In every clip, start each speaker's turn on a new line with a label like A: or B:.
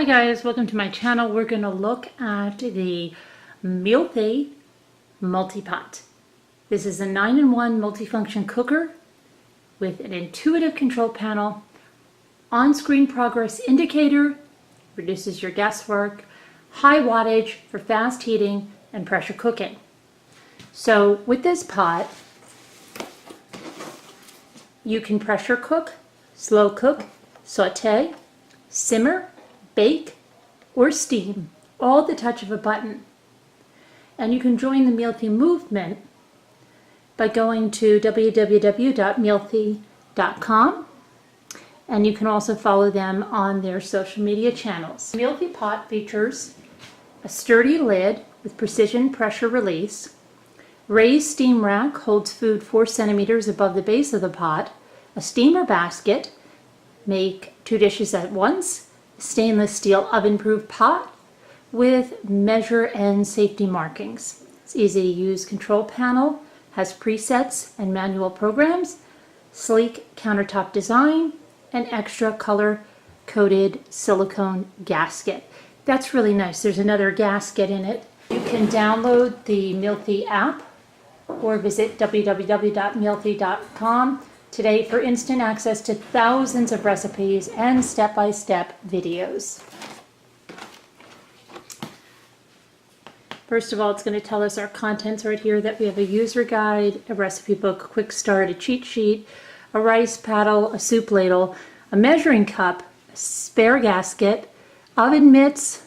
A: Hi guys, welcome to my channel. We're going to look at the Mealthy Multipot. This is a 9-in-1 multifunction cooker with an intuitive control panel, on-screen progress indicator, reduces your guesswork, high wattage for fast heating and pressure cooking. So with this pot, you can pressure cook, slow cook, saute, simmer, bake, or steam, all at the touch of a button. And you can join the Mealthy movement by going to www.mealthy.com, and you can also follow them on their social media channels. The Mealthy pot features a sturdy lid with precision pressure release, raised steam rack holds food 4 centimeters above the base of the pot, a steamer basket, make 2 dishes at once, stainless steel oven-proof pot with measure and safety markings. It's easy to use control panel, has presets and manual programs, sleek countertop design, and extra color-coded silicone gasket. That's really nice. There's another gasket in it. You can download the Mealthy app or visit www.mealthy.com today for instant access to thousands of recipes and step-by-step videos. First of all, it's going to tell us our contents right here, that we have a user guide, a recipe book, a quick start, a cheat sheet, a rice paddle, a soup ladle, a measuring cup, a spare gasket, oven mitts,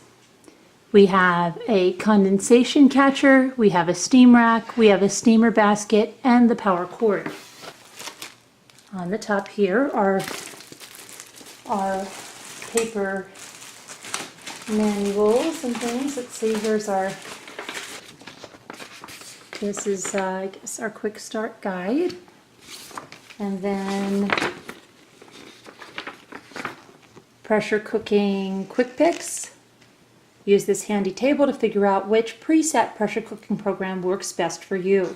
A: we have a condensation catcher, we have a steam rack, we have a steamer basket, and the power cord. On the top here are our paper manuals and things. Let's see, here's our, this is I guess our quick start guide. And then pressure cooking quick picks. Use this handy table to figure out which preset pressure cooking program works best for you.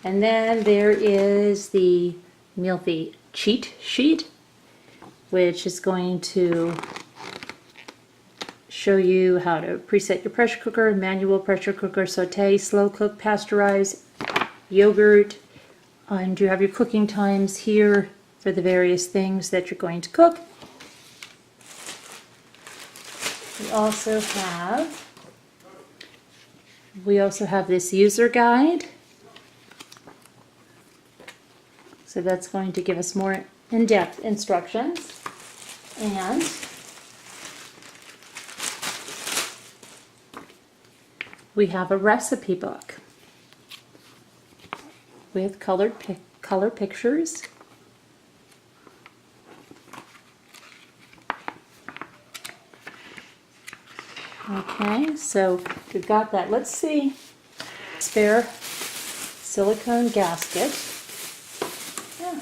A: And then there is the Mealthy cheat sheet, which is going to show you how to preset your pressure cooker, manual pressure cooker, saute, slow cook, pasteurize, yogurt, and you have your cooking times here for the various things that you're going to cook. We also have this user guide. So that's going to give us more in-depth instructions. And we have a recipe book with color pictures. Okay, so we've got that. Let's see. Spare silicone gasket. Yeah.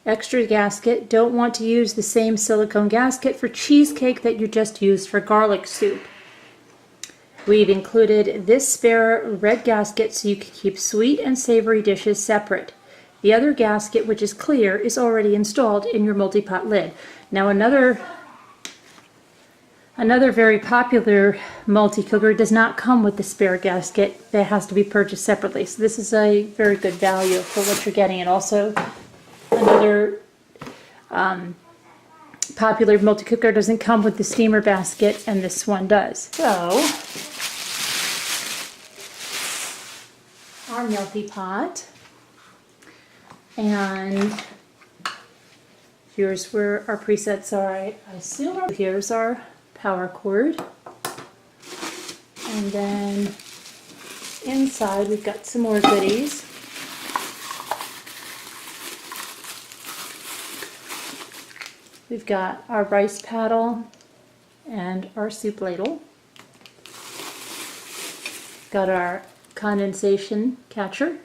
A: Extra gasket. Don't want to use the same silicone gasket for cheesecake that you just used for garlic soup. We've included this spare red gasket so you can keep sweet and savory dishes separate. The other gasket, which is clear, is already installed in your multi-pot lid. Now another very popular multi-cooker does not come with the spare gasket. That has to be purchased separately. So this is a very good value for what you're getting. And also another popular multi-cooker doesn't come with the steamer basket, and this one does. So our Mealthy pot, and here's where our presets are, I assume. Here's our power cord, and then inside we've got some more goodies. We've got our rice paddle and our soup ladle. Got our condensation catcher.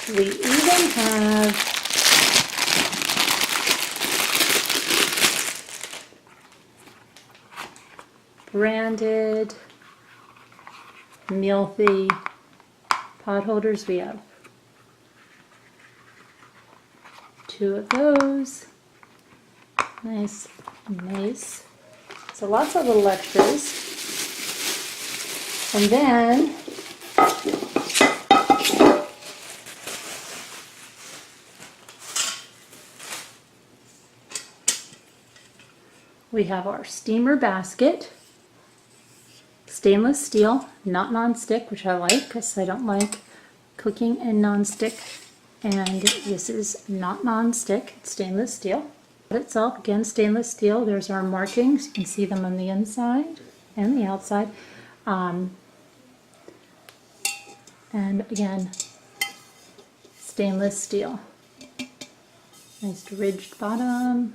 A: We even have branded Mealthy pot holders. We have 2 of those. Nice, nice. So lots of little extras. And then we have our steamer basket, stainless steel, not non-stick, which I like because I don't like cooking in non-stick. And this is not non-stick, it's stainless steel. Itself, again, stainless steel. There's our markings. You can see them on the inside and the outside. And again, stainless steel. Nice ridged bottom.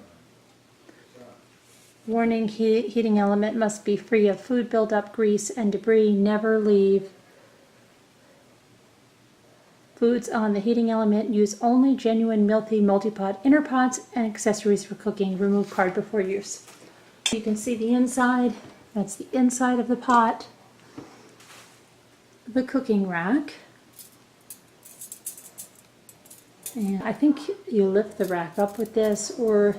A: Warning, heating element must be free of food buildup, grease, and debris. Never leave foods on the heating element. Use only genuine Mealthy Multipot inner pots and accessories for cooking. Remove card before use. You can see the inside. That's the inside of the pot. The cooking rack. And I think you lift the rack up with this or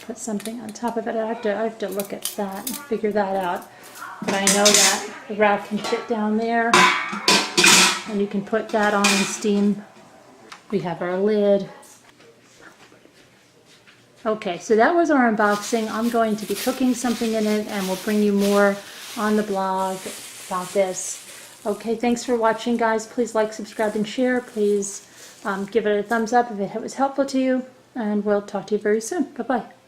A: put something on top of it. I have to look at that and figure that out. But I know that the rack can fit down there. And you can put that on and steam. We have our lid. Okay, so that was our unboxing. I'm going to be cooking something in it and we'll bring you more on the blog about this. Okay, thanks for watching, guys. Please like, subscribe, and share. Please give it a thumbs up if it was helpful to you. And we'll talk to you very soon. Bye-bye.